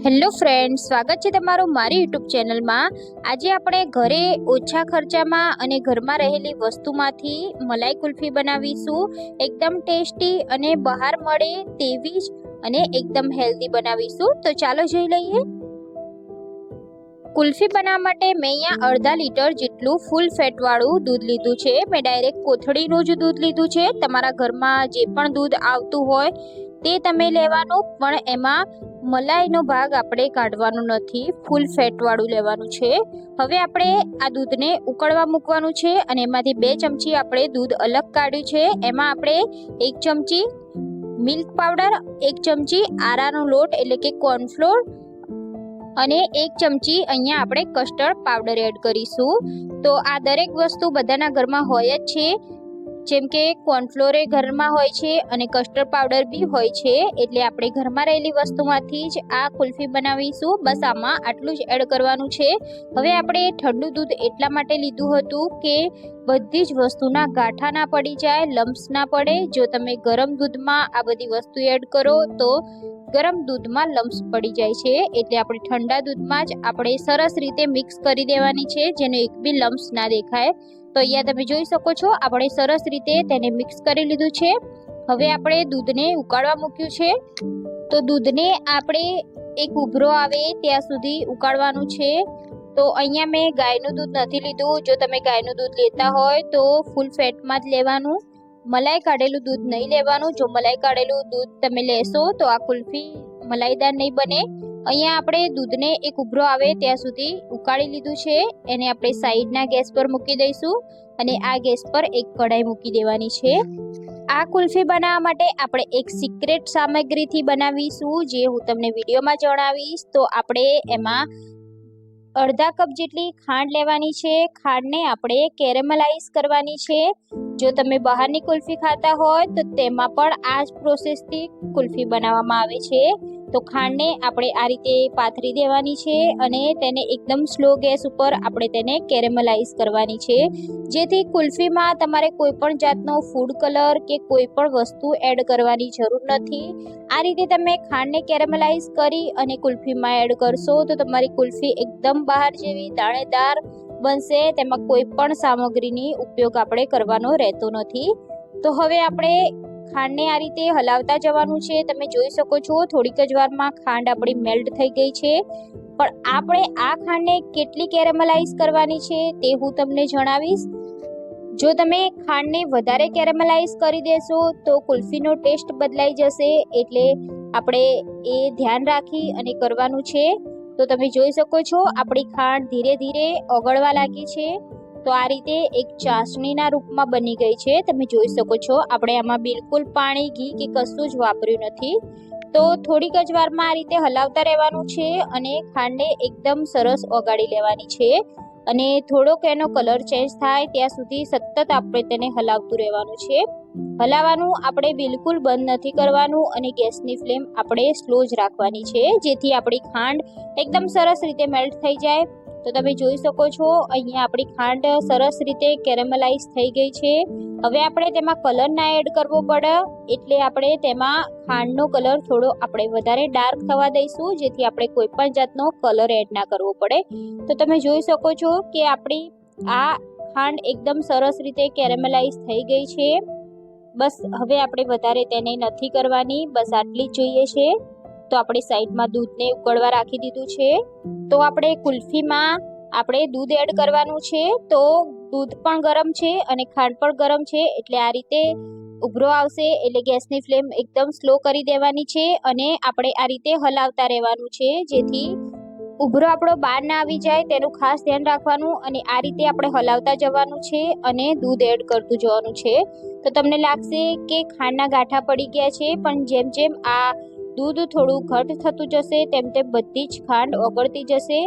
Hello friends, સ્વાગત છે તમારું મારી યુટ્યુબ ચેનલમાં। આજે આપણે ઘરે ઓછા ખર્ચામાં અને ઘરમાં રહેલી વસ્તુમાંથી મલાઈ કુલ્ફી બનાવીશું। એકદમ ટેસ્ટી અને બહાર મળે તેવી જ અને એકદમ હેલ્ધી બનાવીશું। તો ચાલો જોઈ લઈએ। કુલ્ફી બનાવવા માટે મેં અહીંયા અડધા લીટર જેટલું ફૂલ ફેટવાળું દૂધ લીધું છે। મેં ડાયરેક્ટ કોથળીનું જ દૂધ લીધું છે। તમારા ઘરમાં જે પણ દૂધ આવતું હોય તે તમે લેવાનું, પણ એમાં મલાઈનો ભાગ આપણે કાઢવાનો નથી, ફૂલ ફેટવાળું લેવાનું છે। હવે આપણે આ દૂધને ઉકળવા મૂકવાનું છે અને એમાંથી 2 ચમચી આપણે દૂધ અલગ કાઢ્યું છે। એમાં આપણે 1 ચમચી મિલ્ક પાવડર, 1 ચમચી આરાનો લોટ એટલે કે કોર્નફ્લોર અને 1 ચમચી અહીંયા આપણે કસ્ટર્ડ પાવડર એડ કરીશું। તો આ દરેક વસ્તુ બધાના ઘરમાં હોય જ છે, જેમ કે કોર્નફ્લોર એ ઘરમાં હોય છે અને કસ્ટર્ડ પાવડર બી હોય છે, એટલે આપણે ઘરમાં રહેલી વસ્તુમાંથી જ આ કુલ્ફી બનાવીશું। બસ આમાં આટલું જ એડ કરવાનું છે। હવે આપણે ઠંડુ દૂધ એટલા માટે લીધું હતું કે બધી જ વસ્તુના ગાંઠા ના પડી જાય, લમ્સ ના પડે। જો તમે ગરમ દૂધમાં આ બધી વસ્તુ એડ કરો તો ગરમ દૂધમાં લમ્સ પડી જાય છે, એટલે આપણે ઠંડા દૂધમાં જ આપણે સરસ રીતે મિક્સ કરી દેવાની છે, જેનો એક બી લમ્સ ના દેખાય। તો અહીંયા તમે જોઈ શકો છો, આપણે સરસ રીતે તેને મિક્સ કરી લીધું છે। હવે આપણે દૂધને ઉકાળવા મૂક્યું છે, તો દૂધને આપણે એક ઉભરો આવે ત્યાં સુધી ઉકાળવાનું છે। તો અહીંયા મેં ગાયનું દૂધ નથી લીધું। જો તમે ગાયનું દૂધ લેતા હોય તો ફૂલ ફેટમાં જ લેવાનું, મલાઈ કાઢેલું દૂધ નહીં લેવાનું। જો મલાઈ કાઢેલું દૂધ તમે લેશો તો આ કુલ્ફી મલાઈદાર નહીં બને। અહીંયા આપણે દૂધને એક ઉભરો આવે ત્યાં સુધી ઉકાળી લીધું છે। એને આપણે સાઈડના ગેસ પર મૂકી દઈશું અને આ ગેસ પર એક કઢાઈ મૂકી દેવાની છે। આ કુલ્ફી બનાવવા માટે આપણે એક સિક્રેટ સામગ્રીથી બનાવીશું, જે હું તમને વિડીયોમાં જણાવીશ। તો આપણે એમાં અડધા કપ જેટલી ખાંડ લેવાની છે। ખાંડને આપણે કેરેમલાઇઝ કરવાની છે। જો તમે બહારની કુલ્ફી ખાતા હોય તો તેમાં પણ આ જ પ્રોસેસથી કુલ્ફી બનાવવામાં આવે છે। તો ખાંડને આપણે આ રીતે પાથરી દેવાની છે અને તેને એકદમ સ્લો ગેસ ઉપર આપણે તેને કેરેમલાઇઝ કરવાની છે, જેથી કુલ્ફીમાં તમારે કોઈ પણ જાતનો ફૂડ કલર કે કોઈ પણ વસ્તુ એડ કરવાની જરૂર નથી। આ રીતે તમે ખાંડને કેરેમલાઇઝ કરી અને કુલ્ફીમાં એડ કરશો તો તમારી કુલ્ફી એકદમ બહાર જેવી દાણેદાર બનશે। તેમાં કોઈ પણ સામગ્રીની ઉપયોગ આપણે કરવાનો રહેતો નથી। તો હવે આપણે ખાંડને આ રીતે હલાવતા જવાનું છે। તમે જોઈ શકો છો, થોડીક જ વારમાં ખાંડ આપણી મેલ્ટ થઈ ગઈ છે, પણ આપણે આ ખાંડને કેટલી કેરેમલાઇઝ કરવાની છે તે હું તમને જણાવીશ। જો તમે ખાંડને વધારે કેરેમલાઇઝ કરી દેશો તો કુલ્ફીનો ટેસ્ટ બદલાઈ જશે, એટલે આપણે એ ધ્યાન રાખી અને કરવાનું છે। તો તમે જોઈ શકો છો, આપણી ખાંડ ધીરે ધીરે ઓગળવા લાગી છે। તો આ રીતે એક ચાસણીના રૂપમાં બની ગઈ છે। તમે જોઈ શકો છો, આપણે આમાં બિલકુલ પાણી, ઘી કે કશું જ વાપર્યું નથી। તો થોડીક જ વારમાં આ રીતે હલાવતા રહેવાનું છે અને ખાંડને એકદમ સરસ ઓગાળી લેવાની છે અને થોડોક એનો કલર ચેન્જ થાય ત્યાં સુધી સતત આપણે તેને હલાવતું રહેવાનું છે। હલાવવાનું આપણે બિલકુલ બંધ નથી કરવાનું અને ગેસની ફ્લેમ આપણે સ્લો જ રાખવાની છે, જેથી આપણી ખાંડ એકદમ સરસ રીતે મેલ્ટ થઈ જાય। તો તમે જોઈ શકો છો, અહીંયા આપણી ખાંડ સરસ રીતે કેરેમલાઇઝ થઈ ગઈ છે। હવે આપણે તેમાં કલર ના એડ કરવો પડે, એટલે આપણે તેમાં ખાંડનો કલર થોડો આપણે વધારે ડાર્ક થવા દઈશું, જેથી આપણે કોઈ પણ જાતનો કલર એડ ના કરવો પડે। તો તમે જોઈ શકો છો કે આપણી આ ખાંડ એકદમ સરસ રીતે કેરેમલાઇઝ થઈ ગઈ છે। બસ હવે આપણે વધારે તેને નથી કરવાની, બસ આટલી જ જોઈએ છે। તો આપણે સાઈડમાં દૂધને ઉકળવા રાખી દીધું છે। તો આપણે કુલ્ફીમાં આપણે દૂધ એડ કરવાનું છે। તો દૂધ પણ ગરમ છે અને ખાંડ પણ ગરમ છે, એટલે આ રીતે ઉભરો આવશે એટલે ગેસની ફ્લેમ એકદમ સ્લો કરી દેવાની છે અને આપણે આ રીતે હલાવતા રહેવાનું છે, જેથી ઉભરો આપણો બહાર ના આવી જાય તેનું ખાસ ધ્યાન રાખવાનું અને આ રીતે આપણે હલાવતા જવાનું છે અને દૂધ એડ કરતું જવાનું છે। તો તમને લાગશે કે ખાંડના ગાંઠા પડી ગયા છે, પણ જેમ જેમ આ દૂધ થોડું ઘટ થતું જશે તેમ તેમ બધી જ ખાંડ ઓગળતી જશે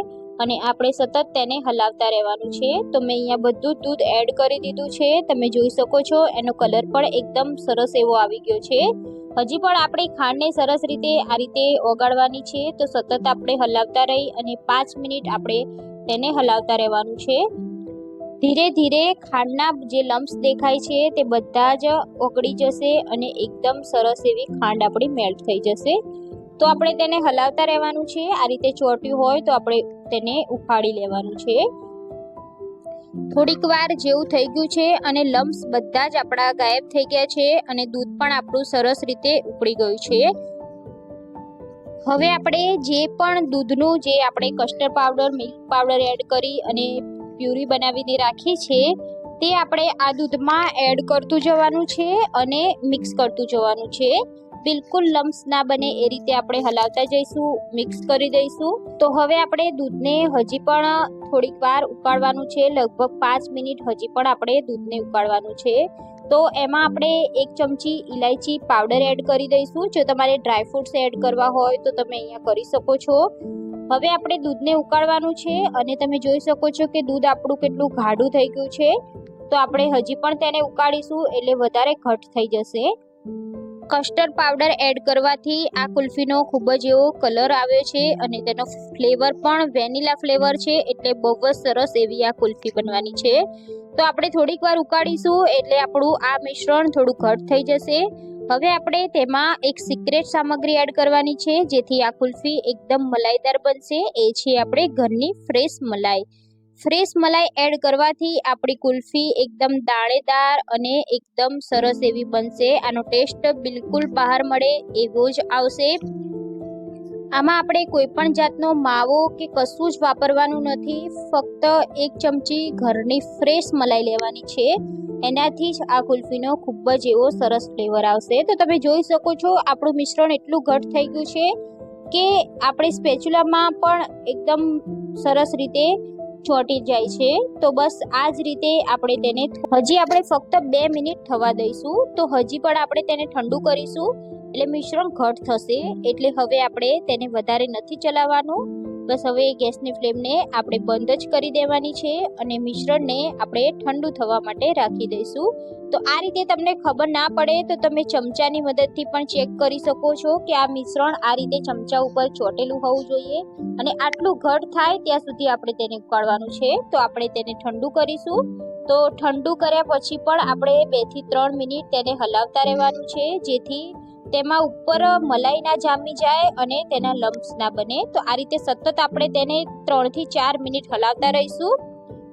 અને આપણે સતત તેને હલાવતા રહેવાનું છે। તો મેં અહીંયા બધું દૂધ એડ કરી દીધું છે। તમે જોઈ શકો છો, એનો કલર પણ એકદમ સરસ એવો આવી ગયો છે। હજી પણ આપણે ખાંડને સરસ રીતે આ રીતે ઓગાળવાની છે। તો સતત આપણે હલાવતા રહી અને 5 મિનિટ આપણે તેને હલાવતા રહેવાનું છે। ધીરે ધીરે ખાંડના જે લમ્સ દેખાય છે તે બધા જ ઓગળી જશે અને એકદમ સરસ એવી ખાંડ આપણી મેલ્ટ થઈ જશે। તો આપણે તેને હલાવતા રહેવાનું છે. આ રીતે ચોટ્યું હોય તો આપણે તેને ઉખાડી લેવાનું છે. થોડીક વાર જેવું થઈ ગયું છે અને લમ્સ બધા જ આપણા ગાયબ થઈ ગયા છે અને દૂધ પણ આપણું સરસ રીતે ઉકળી ગયું છે. હવે આપણે જે પણ દૂધનું જે આપણે custard powder, milk powder add કરી અને પ્યુરી બનાવીને રાખી છે તે આપણે આ દૂધમાં એડ કરતું જવાનું છે અને મિક્સ કરતું જવાનું છે. બિલકુલ લમ્સ ના બને એ રીતે આપણે હલાવતા જઈશું, મિક્સ કરી દઈશું. તો હવે આપણે દૂધને હજી પણ થોડીક વાર ઉકાળવાનું છે. લગભગ 5 મિનિટ હજી પણ આપણે દૂધને ઉકાળવાનું છે. તો એમાં આપણે 1 ચમચી ઇલાયચી પાવડર એડ કરી દઈશું. જો તમારે ડ્રાયફ્રૂટ્સ એડ કરવા હોય તો તમે અહીંયા કરી શકો છો. હવે આપણે દૂધને ઉકાળવાનું છે અને તમે જોઈ શકો છો કે દૂધ આપણું કેટલું ગાઢું થઈ ગયું છે. તો આપણે હજી પણ તેને ઉકાળીશું એટલે વધારે ઘટ થઈ જશે. કસ્ટર્ડ પાવડર એડ કરવાથી આ કુલ્ફીનો ખૂબ જ એવો કલર આવ્યો છે અને તેનો ફ્લેવર પણ વેનીલા ફ્લેવર છે, એટલે બહુ જ સરસ એવી આ કુલ્ફી બનવાની છે. તો આપણે થોડીક વાર ઉકાળીશું એટલે આપણું આ મિશ્રણ થોડું ઘટ થઈ જશે. હવે આપણે તેમાં એક સિક્રેટ સામગ્રી એડ કરવાની છે જેથી આ કુલ્ફી એકદમ મલાઈદાર બનશે. એ છે આપણે ઘરની ફ્રેશ મલાઈ. ફ્રેશ મલાઈ એડ કરવાથી આપણી કુલ્ફી એકદમ દાણેદાર અને એકદમ સરસ એવી બનશે. આનો ટેસ્ટ બિલકુલ બહાર મળે એવો જ આવશે. આમાં આપણે કોઈ પણ જાતનો માવો કે કશું જ વાપરવાનું નથી. ફક્ત 1 ચમચી ઘરની ફ્રેશ મલાઈ લેવાની છે. એનાથી જ આ કુલ્ફીનો ખૂબ જ એવો સરસ ફ્લેવર આવશે. તો તમે જોઈ શકો છો આપણું મિશ્રણ એટલું ઘટ થઈ ગયું છે કે આપણે સ્પેચ્યુલામાં પણ એકદમ સરસ રીતે ચોંટી જાય છે. તો બસ આ જ રીતે આપણે તેને હજી આપણે ફક્ત 2 મિનિટ થવા દઈશું. તો હજી પણ આપણે તેને ઠંડુ કરીશું એટલે મિશ્રણ ઘટ થશે. એટલે હવે આપણે તેને વધારે નથી ચલાવવાનું. બસ હવે ગેસની ફ્લેમને આપણે બંધ જ કરી દેવાની છે અને મિશ્રણને આપણે ઠંડુ થવા માટે રાખી દઈશું. તો આ રીતે તમને ખબર ના પડે તો તમે ચમચાની મદદથી પણ ચેક કરી શકો છો કે આ મિશ્રણ આ રીતે ચમચા ઉપર ચોટેલું હોવું જોઈએ અને આટલું ઘટ થાય ત્યાં સુધી આપણે તેને ઉકાળવાનું છે. તો આપણે તેને ઠંડુ કરીશું. તો ઠંડુ કર્યા પછી પણ આપણે 2 થી 3 મિનિટ તેને હલાવતા રહેવાનું છે જેથી તેમાં ઉપર મલાઈ ના જામી જાય અને તેના લમ્સ ના બને. તો આ રીતે સતત આપણે તેને 3 થી 4 મિનિટ હલાવતા રહીશું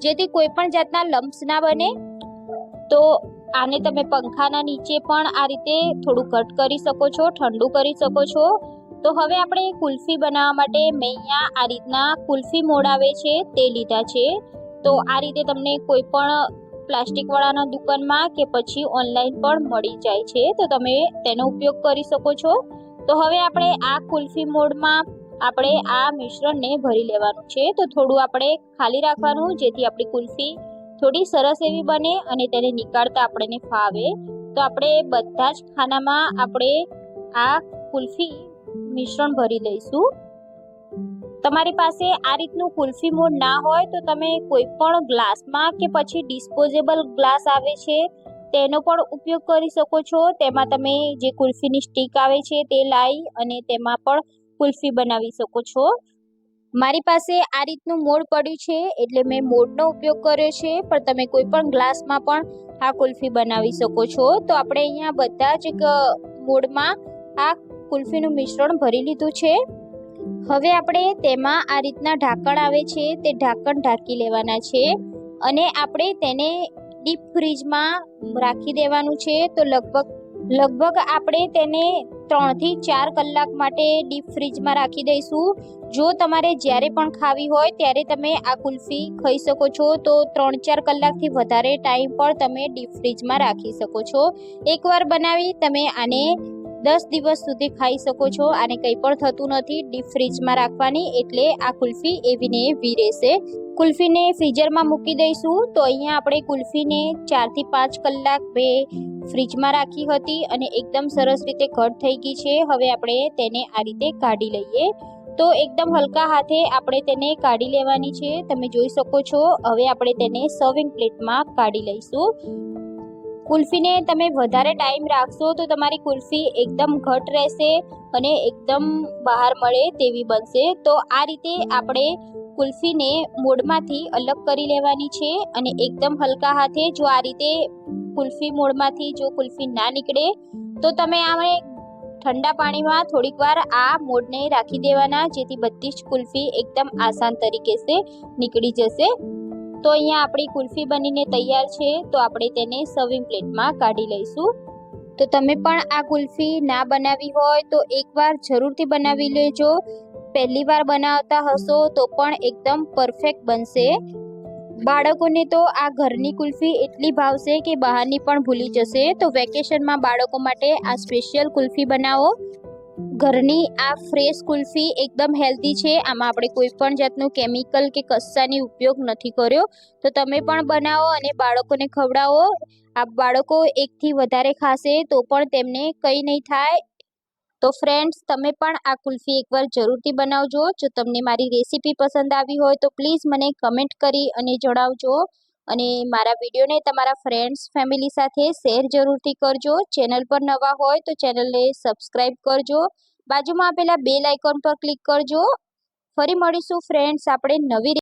જેથી કોઈ પણ જાતના લમ્સ ના બને. તો આને તમે પંખાના નીચે પણ આ રીતે થોડું ઘટ કરી શકો છો, ઠંડુ કરી શકો છો. તો હવે આપણે કુલ્ફી બનાવવા માટે મેં અહીંયા આ રીતના કુલ્ફી મોડ આવે છે તે લીધા છે. તો આ રીતે તમને કોઈ પણ પ્લાસ્ટિકવાળાના દુકાનમાં કે પછી ઓનલાઈન પણ મળી જાય છે. તો તમે તેનો ઉપયોગ કરી શકો છો. તો હવે આપણે આ કુલ્ફી મોડમાં આપણે આ મિશ્રણને ભરી લેવાનું છે. તો થોડું આપણે ખાલી રાખવાનું જેથી આપણી કુલ્ફી થોડી સરસ એવી બને અને તેને નીકાળતા આપણને ફાવે. તો આપણે બધા જ ખાનામાં આપણે આ કુલ્ફી મિશ્રણ ભરી દઈશું. તમારી પાસે આ રીતનું કુલ્ફી મોડ ના હોય તો તમે કોઈ પણ ગ્લાસમાં કે પછી ડિસ્પોઝેબલ ગ્લાસ આવે છે તેનો પણ ઉપયોગ કરી શકો છો. તેમાં તમે જે કુલ્ફીની સ્ટીક આવે છે તે લાવી અને તેમાં પણ કુલ્ફી બનાવી શકો છો. મારી પાસે આ રીતનું મોડ પડ્યું છે એટલે મેં મોડનો ઉપયોગ કર્યો છે, પણ તમે કોઈ પણ ગ્લાસમાં પણ આ કુલ્ફી બનાવી શકો છો. તો આપણે અહીંયા બધા જ મોડમાં આ કુલ્ફીનું મિશ્રણ ભરી લીધું છે. હવે આપણે તેમાં આ રીતના ઢાંકણ આવે છે તે ઢાંકણ ઢાંકી લેવાના છે અને આપણે તેને ડીપ ફ્રીજમાં રાખી દેવાનું છે. તો લગભગ આપણે તેને 3 થી 4 કલાક માટે ડીપ ફ્રીજમાં રાખી દઈશું. જો તમારે જ્યારે પણ ખાવી હોય ત્યારે તમે આ કુલ્ફી ખાઈ શકો છો. તો 3-4 કલાકથી વધારે ટાઈમ પણ તમે ડીપ ફ્રીજમાં રાખી શકો છો. એકવાર બનાવી તમે આને 10 દિવસ સુધી ખાઈ શકો છો. આને કંઈ પણ થતું નથી ડીપ ફ્રીજમાં રાખવાની, એટલે આ કુલ્ફી એવી ને એવી રહેશે. કુલ્ફીને ફ્રીઝરમાં મૂકી દઈશું. તો અહીંયા આપણે કુલ્ફીને 4 થી 5 કલાક ફ્રીજમાં રાખી હતી અને એકદમ સરસ રીતે ઘટ થઈ ગઈ છે. હવે આપણે તેને આ રીતે કાઢી લઈએ. તો એકદમ હલકા હાથે આપણે તેને કાઢી લેવાની છે. તમે જોઈ શકો છો. હવે આપણે તેને સર્વિંગ પ્લેટમાં કાઢી લઈશું. કુલ્ફીને તમે વધારે ટાઈમ રાખશો તો તમારી કુલ્ફી એકદમ ઘટ રહેશે અને એકદમ બહાર મળે તેવી બનશે. તો આ રીતે આપણે કુલ્ફીને મોડમાંથી અલગ કરી લેવાની છે અને એકદમ હલકા હાથે જો આ રીતે કુલ્ફી મોડમાંથી જો કુલ્ફી ના નીકળે તો તમે આને ઠંડા પાણીમાં થોડીક વાર આ મોડને રાખી દેવાના, જેથી બધી જ કુલ્ફી એકદમ આસાન તરીકે સે નીકળી જશે। તો અહીંયા આપણી કુલ્ફી બનીને તૈયાર છે, તો આપણે તેને સર્વિંગ પ્લેટમાં કાઢી લઈશું। તો તમે પણ આ કુલ્ફી ના બનાવી હોય તો એકવાર જરૂરથી બનાવી લેજો। પહેલી વાર બનાવતા હશો તો પણ એકદમ પરફેક્ટ બનશે। બાળકોને તો આ ઘરની કુલ્ફી એટલી ભાવશે કે બહારની પણ ભૂલી જશે। તો વેકેશનમાં બાળકો માટે આ સ્પેશિયલ કુલ્ફી બનાવો। ઘરની આ ફ્રેશ કુલ્ફી એકદમ હેલ્ધી છે, આમાં આપણે કોઈ પણ જાતનું કેમિકલ કે કશાની ઉપયોગ નથી કર્યો। તો તમે પણ બનાવો અને બાળકોને ખવડાવો। આ બાળકો એકથી વધારે ખાશે તો પણ તેમને કંઈ નહીં થાય। તો ફ્રેન્ડ્સ, તમે પણ આ કુલ્ફી એકવાર જરૂરથી બનાવજો। જો તમને મારી રેસીપી પસંદ આવી હોય તો પ્લીઝ મને કમેન્ટ કરી અને જણાવજો, અને મારા વિડીયોને તમારા ફ્રેન્ડ્સ ફેમિલી સાથે શેર જરૂરથી કરજો। ચેનલ પર નવા હોય તો ચેનલને સબસ્ક્રાઈબ કરજો, બાજુમાં આપેલા બેલ આઇકોન પર ક્લિક કરજો। ફરી મળીશું ફ્રેન્ડ્સ આપણે નવી